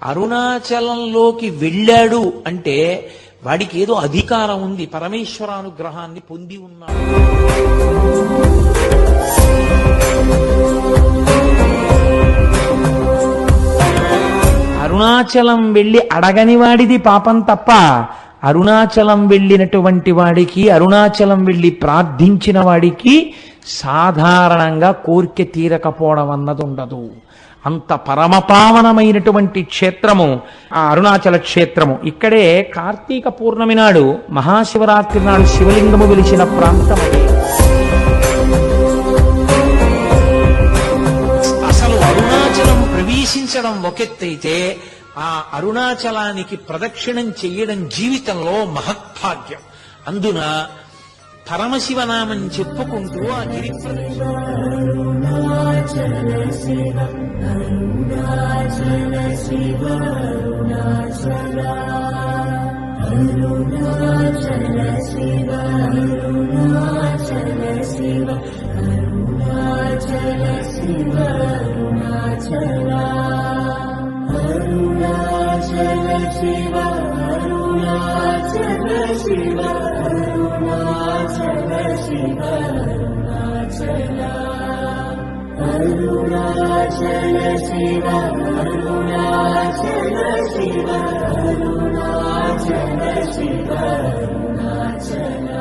అరుణాచలంలోకి వెళ్ళాడు అంటే వాడికి ఏదో అధికారం ఉంది, పరమేశ్వరానుగ్రహాన్ని పొంది ఉన్నాడు. అరుణాచలం వెళ్ళి అడగని వాడిది పాపం తప్ప, అరుణాచలం వెళ్ళినటువంటి వాడికి, అరుణాచలం వెళ్ళి ప్రార్థించిన వాడికి సాధారణంగా కోరిక తీరకపోవడం అన్నది ఉండదు. అంత పరమపావనమైనటువంటి క్షేత్రము ఆ అరుణాచల క్షేత్రము. ఇక్కడే కార్తీక పూర్ణమి నాడు, మహాశివరాత్రి నాడు శివలింగము వెలిసిన ప్రాంతం అది. అసలు అరుణాచలం ప్రవేశించడం ఒకెత్తైతే ఆ అరుణాచలానికి ప్రదక్షిణం చెయ్యడం జీవితంలో మహత్భాగ్యం. అందున పరమశివనామం చెప్పుకుంటూ ఆ గిరి అరుణాచల శివ అరుణాచల శివ అరుణాచల శివ అరుణాచల